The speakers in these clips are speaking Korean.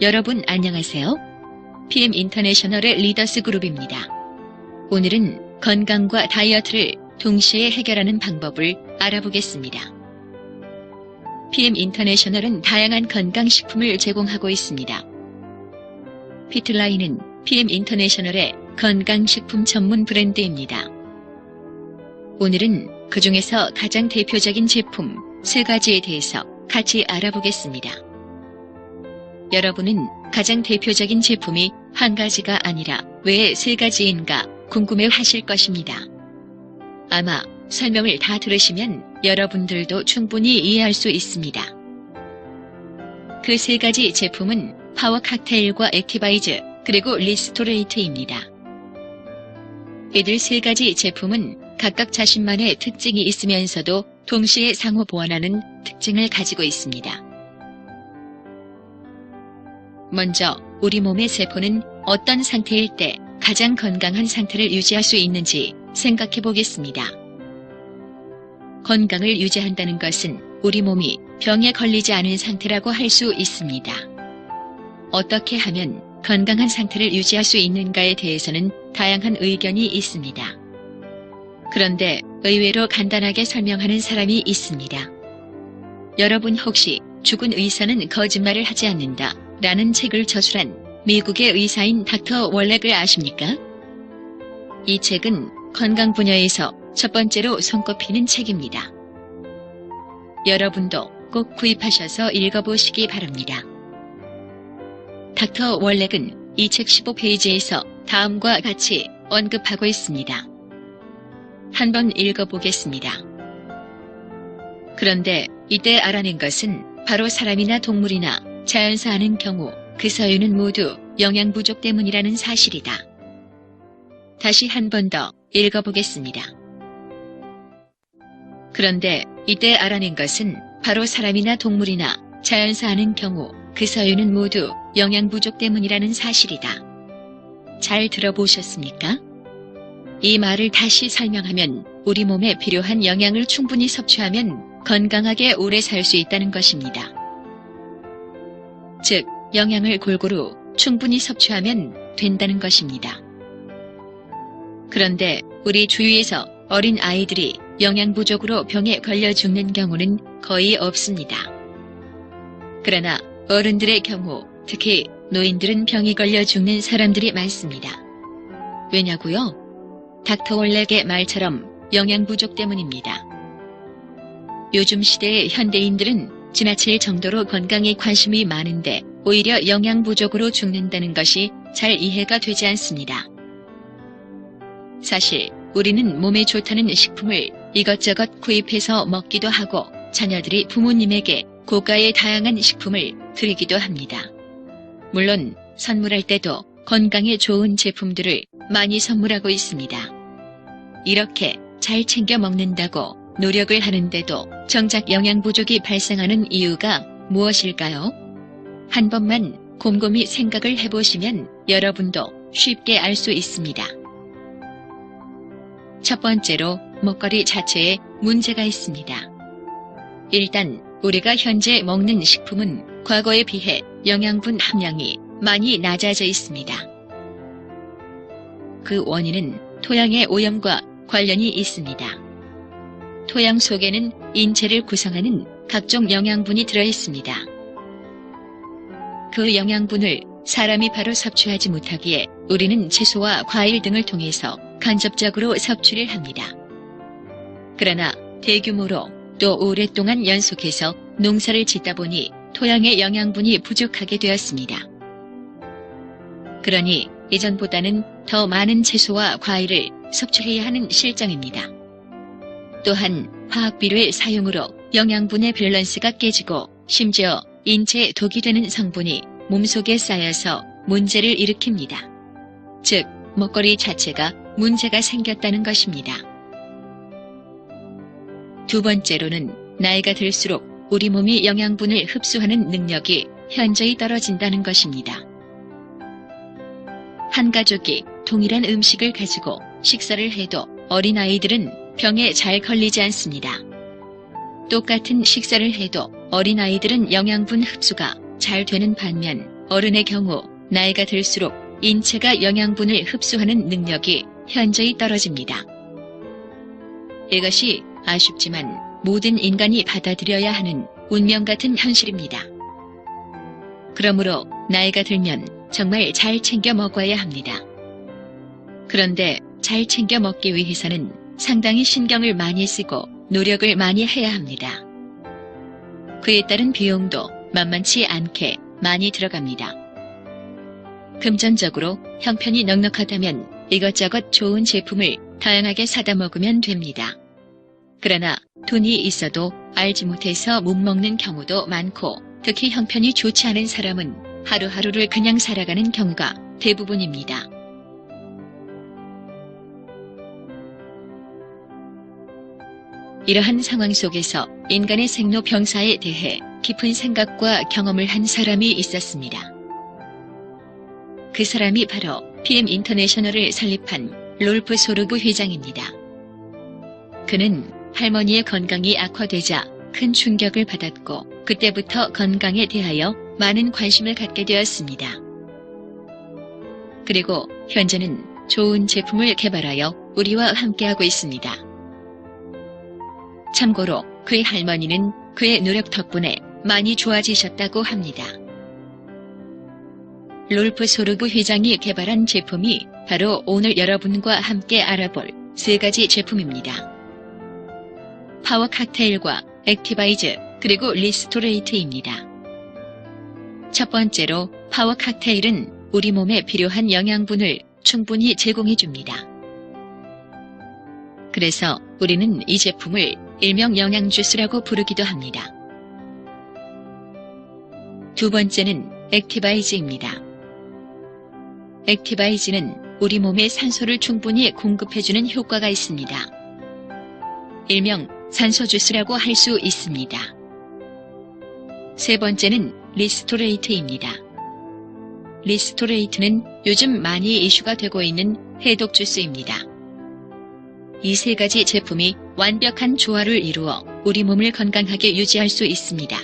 여러분 안녕하세요. PM 인터내셔널의 리더스 그룹입니다. 오늘은 건강과 다이어트를 동시에 해결하는 방법을 알아보겠습니다. PM 인터내셔널은 다양한 건강식품을 제공하고 있습니다. 피트라인은 PM 인터내셔널의 건강식품 전문 브랜드입니다. 오늘은 그 중에서 가장 대표적인 제품 3가지에 대해서 같이 알아보겠습니다. 여러분은 가장 대표적인 제품이 한 가지가 아니라 왜 3가지인가 궁금해 하실 것입니다. 아마 설명을 다 들으시면 여러분들도 충분히 이해할 수 있습니다. 그 3가지 제품은 파워 칵테일과 액티바이즈 그리고 리스토레이트입니다. 이들 3가지 제품은 각각 자신만의 특징이 있으면서도 동시에 상호 보완하는 특징을 가지고 있습니다. 먼저 우리 몸의 세포는 어떤 상태일 때 가장 건강한 상태를 유지할 수 있는지 생각해 보겠습니다. 건강을 유지한다는 것은 우리 몸이 병에 걸리지 않은 상태라고 할 수 있습니다. 어떻게 하면 건강한 상태를 유지할 수 있는가에 대해서는 다양한 의견이 있습니다. 그런데 의외로 간단하게 설명하는 사람이 있습니다. 여러분 혹시 죽은 의사는 거짓말을 하지 않는다 라는 책을 저술한 미국의 의사인 닥터 월렉을 아십니까? 이 책은 건강 분야에서 첫 번째로 손꼽히는 책입니다. 여러분도 꼭 구입하셔서 읽어보시기 바랍니다. 닥터 월렉은 이 책 15페이지에서 다음과 같이 언급하고 있습니다. 한번 읽어보겠습니다. 그런데 이때 알아낸 것은 바로 사람이나 동물이나 자연사 하는 경우 그 사유는 모두 영양 부족 때문이라는 사실이다. 다시 한 번 더 읽어보겠습니다. 그런데 이때 알아낸 것은 바로 사람이나 동물이나 자연사 하는 경우 그 사유는 모두 영양 부족 때문이라는 사실이다. 잘 들어보셨습니까? 이 말을 다시 설명하면 우리 몸에 필요한 영양을 충분히 섭취하면 건강하게 오래 살 수 있다는 것입니다. 즉, 영양을 골고루 충분히 섭취하면 된다는 것입니다. 그런데 우리 주위에서 어린 아이들이 영양 부족으로 병에 걸려 죽는 경우는 거의 없습니다. 그러나 어른들의 경우, 특히 노인들은 병이 걸려 죽는 사람들이 많습니다. 왜냐고요? 닥터 월렉의 말처럼 영양 부족 때문입니다. 요즘 시대의 현대인들은 지나칠 정도로 건강에 관심이 많은데 오히려 영양 부족으로 죽는다는 것이 잘 이해가 되지 않습니다. 사실 우리는 몸에 좋다는 식품을 이것저것 구입해서 먹기도 하고 자녀들이 부모님에게 고가의 다양한 식품을 드리기도 합니다. 물론 선물할 때도 건강에 좋은 제품들을 많이 선물하고 있습니다. 이렇게 잘 챙겨 먹는다고 노력을 하는데도 정작 영양 부족이 발생하는 이유가 무엇일까요? 한 번만 곰곰이 생각을 해보시면 여러분도 쉽게 알 수 있습니다. 첫 번째로 먹거리 자체에 문제가 있습니다. 일단 우리가 현재 먹는 식품은 과거에 비해 영양분 함량이 많이 낮아져 있습니다. 그 원인은 토양의 오염과 관련이 있습니다. 토양 속에는 인체를 구성하는 각종 영양분이 들어있습니다. 그 영양분을 사람이 바로 섭취하지 못하기에 우리는 채소와 과일 등을 통해서 간접적으로 섭취를 합니다. 그러나 대규모로 또 오랫동안 연속해서 농사를 짓다 보니 토양의 영양분이 부족하게 되었습니다. 그러니 예전보다는 더 많은 채소와 과일을 섭취해야 하는 실정입니다. 또한 화학비료의 사용으로 영양분의 밸런스가 깨지고 심지어 인체에 독이 되는 성분이 몸속에 쌓여서 문제를 일으킵니다. 즉, 먹거리 자체가 문제가 생겼다는 것입니다. 두 번째로는 나이가 들수록 우리 몸이 영양분을 흡수하는 능력이 현저히 떨어진다는 것입니다. 한 가족이 동일한 음식을 가지고 식사를 해도 어린아이들은 병에 잘 걸리지 않습니다. 똑같은 식사를 해도 어린아이들은 영양분 흡수가 잘 되는 반면 어른의 경우 나이가 들수록 인체가 영양분을 흡수하는 능력이 현저히 떨어집니다. 이것이 아쉽지만 모든 인간이 받아들여야 하는 운명 같은 현실입니다. 그러므로 나이가 들면 정말 잘 챙겨 먹어야 합니다. 그런데 잘 챙겨 먹기 위해서는 상당히 신경을 많이 쓰고 노력을 많이 해야 합니다. 그에 따른 비용도 만만치 않게 많이 들어갑니다. 금전적으로 형편이 넉넉하다면 이것저것 좋은 제품을 다양하게 사다 먹으면 됩니다. 그러나 돈이 있어도 알지 못해서 못 먹는 경우도 많고 특히 형편이 좋지 않은 사람은 하루하루를 그냥 살아가는 경우가 대부분입니다. 이러한 상황 속에서 인간의 생로병사에 대해 깊은 생각과 경험을 한 사람이 있었습니다. 그 사람이 바로 PM 인터내셔널을 설립한 롤프 소르브 회장입니다. 그는 할머니의 건강이 악화되자 큰 충격을 받았고 그때부터 건강에 대하여 많은 관심을 갖게 되었습니다. 그리고 현재는 좋은 제품을 개발하여 우리와 함께하고 있습니다. 참고로 그의 할머니는 그의 노력 덕분에 많이 좋아지셨다고 합니다. 롤프 소르브 회장이 개발한 제품이 바로 오늘 여러분과 함께 알아볼 3가지 제품입니다. 파워 칵테일과 액티바이즈 그리고 리스토레이트입니다. 첫 번째로 파워 칵테일은 우리 몸에 필요한 영양분을 충분히 제공해줍니다. 그래서 우리는 이 제품을 일명 영양주스라고 부르기도 합니다. 두 번째는 액티바이즈입니다. 액티바이즈는 우리 몸에 산소를 충분히 공급해주는 효과가 있습니다. 일명 산소주스라고 할 수 있습니다. 세 번째는 리스토레이트입니다. 리스토레이트는 요즘 많이 이슈가 되고 있는 해독 주스입니다. 이 3가지 제품이 완벽한 조화를 이루어 우리 몸을 건강하게 유지할 수 있습니다.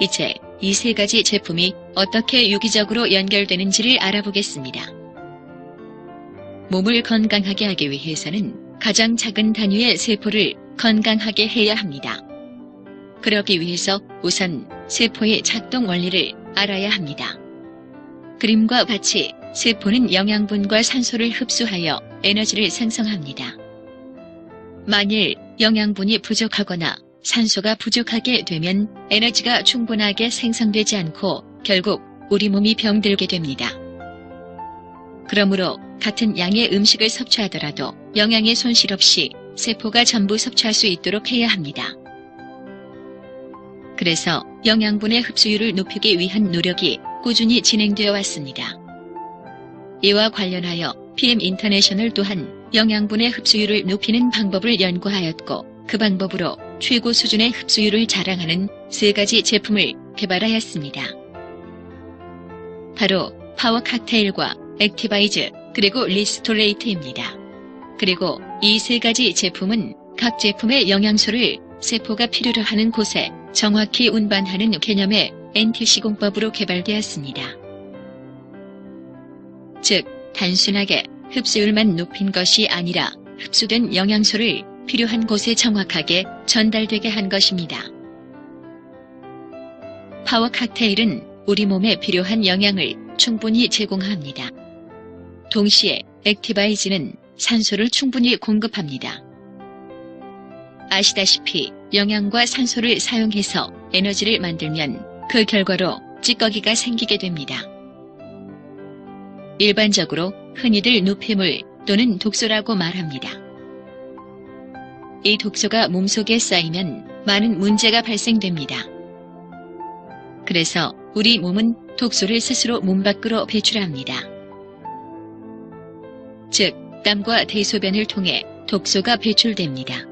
이제 이 3가지 제품이 어떻게 유기적으로 연결되는지를 알아보겠습니다. 몸을 건강하게 하기 위해서는 가장 작은 단위의 세포를 건강하게 해야 합니다. 그러기 위해서 우선 세포의 작동 원리를 알아야 합니다. 그림과 같이 세포는 영양분과 산소를 흡수하여 에너지를 생성합니다. 만일 영양분이 부족하거나 산소가 부족하게 되면 에너지가 충분하게 생성되지 않고 결국 우리 몸이 병들게 됩니다. 그러므로 같은 양의 음식을 섭취하더라도 영양의 손실 없이 세포가 전부 섭취할 수 있도록 해야 합니다. 그래서 영양분의 흡수율을 높이기 위한 노력이 꾸준히 진행되어 왔습니다. 이와 관련하여 PM 인터내셔널 또한 영양분의 흡수율을 높이는 방법을 연구하였고 그 방법으로 최고 수준의 흡수율을 자랑하는 3가지 제품을 개발하였습니다. 바로 파워 칵테일과 액티바이즈 그리고 리스토레이트입니다. 그리고 이 3가지 제품은 각 제품의 영양소를 세포가 필요로 하는 곳에 정확히 운반하는 개념의 NTC공법으로 개발되었습니다. 즉, 단순하게 흡수율만 높인 것이 아니라 흡수된 영양소를 필요한 곳에 정확하게 전달되게 한 것입니다. 파워 칵테일은 우리 몸에 필요한 영양을 충분히 제공합니다. 동시에 액티바이즈는 산소를 충분히 공급합니다. 아시다시피 영양과 산소를 사용해서 에너지를 만들면 그 결과로 찌꺼기가 생기게 됩니다. 일반적으로 흔히들 노폐물 또는 독소라고 말합니다. 이 독소가 몸속에 쌓이면 많은 문제가 발생됩니다. 그래서 우리 몸은 독소를 스스로 몸 밖으로 배출합니다. 즉, 땀과 대소변을 통해 독소가 배출됩니다.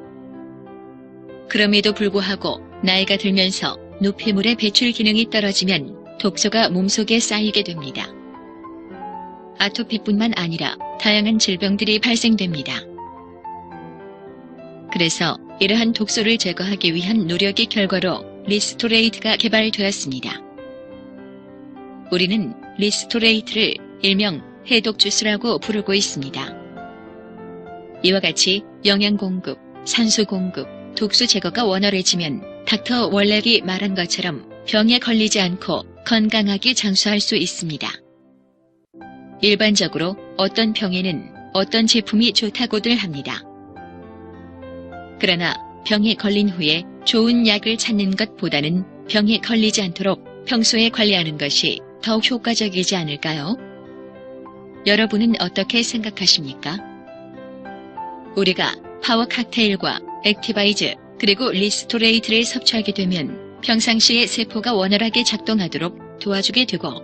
그럼에도 불구하고 나이가 들면서 노폐물의 배출 기능이 떨어지면 독소가 몸속에 쌓이게 됩니다. 아토피뿐만 아니라 다양한 질병들이 발생됩니다. 그래서 이러한 독소를 제거하기 위한 노력의 결과로 리스토레이트가 개발되었습니다. 우리는 리스토레이트를 일명 해독 주스라고 부르고 있습니다. 이와 같이 영양 공급, 산소 공급, 독소 제거가 원활해지면 닥터 월렉이 말한 것처럼 병에 걸리지 않고 건강하게 장수할 수 있습니다. 일반적으로 어떤 병에는 어떤 제품이 좋다고들 합니다. 그러나 병에 걸린 후에 좋은 약을 찾는 것보다는 병에 걸리지 않도록 평소에 관리하는 것이 더욱 효과적이지 않을까요? 여러분은 어떻게 생각하십니까? 우리가 파워 칵테일과 액티바이즈 그리고 리스토레이트를 섭취하게 되면 평상시에 세포가 원활하게 작동하도록 도와주게 되고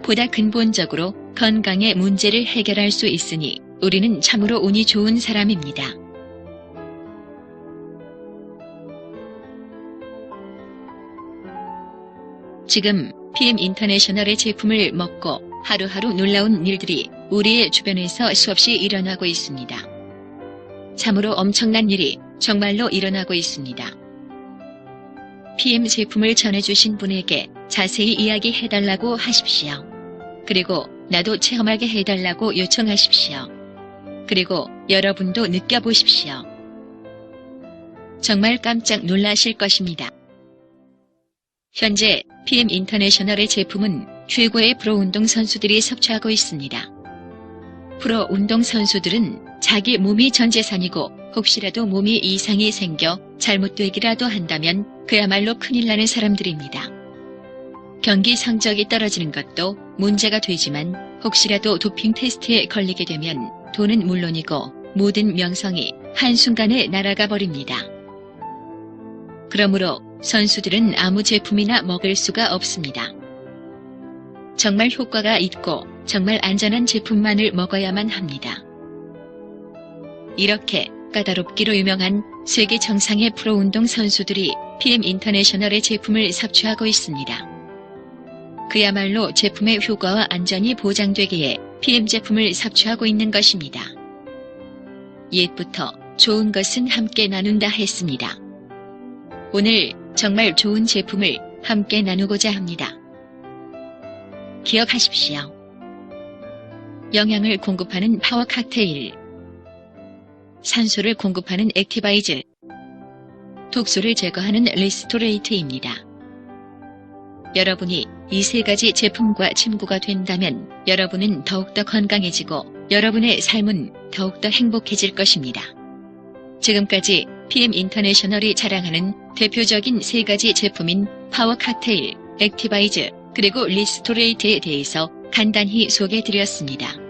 보다 근본적으로 건강의 문제를 해결할 수 있으니 우리는 참으로 운이 좋은 사람입니다. 지금 PM 인터내셔널의 제품을 먹고 하루하루 놀라운 일들이 우리의 주변에서 수없이 일어나고 있습니다. 참으로 엄청난 일이 정말로 일어나고 있습니다. PM 제품을 전해주신 분에게 자세히 이야기해달라고 하십시오. 그리고 나도 체험하게 해달라고 요청하십시오. 그리고 여러분도 느껴보십시오. 정말 깜짝 놀라실 것입니다. 현재 PM 인터내셔널의 제품은 최고의 프로 운동선수들이 섭취하고 있습니다. 프로 운동선수들은 자기 몸이 전 재산이고 혹시라도 몸에 이상이 생겨 잘못되기라도 한다면 그야말로 큰일 나는 사람들입니다. 경기 성적이 떨어지는 것도 문제가 되지만 혹시라도 도핑 테스트에 걸리게 되면 돈은 물론이고 모든 명성이 한순간에 날아가 버립니다. 그러므로 선수들은 아무 제품이나 먹을 수가 없습니다. 정말 효과가 있고 정말 안전한 제품만을 먹어야만 합니다. 이렇게 까다롭기로 유명한 세계 정상의 프로 운동 선수들이 PM 인터내셔널의 제품을 섭취하고 있습니다. 그야말로 제품의 효과와 안전이 보장되기에 PM 제품을 섭취하고 있는 것입니다. 옛부터 좋은 것은 함께 나눈다 했습니다. 오늘 정말 좋은 제품을 함께 나누고자 합니다. 기억하십시오. 영양을 공급하는 파워 칵테일, 산소를 공급하는 액티바이즈, 독소를 제거하는 리스토레이트입니다. 여러분이 이 세 가지 제품과 친구가 된다면 여러분은 더욱더 건강해지고 여러분의 삶은 더욱더 행복해질 것입니다. 지금까지 PM 인터내셔널이 자랑하는 대표적인 세 가지 제품인 파워 칵테일, 액티바이즈, 그리고 리스토레이트에 대해서 간단히 소개해드렸습니다.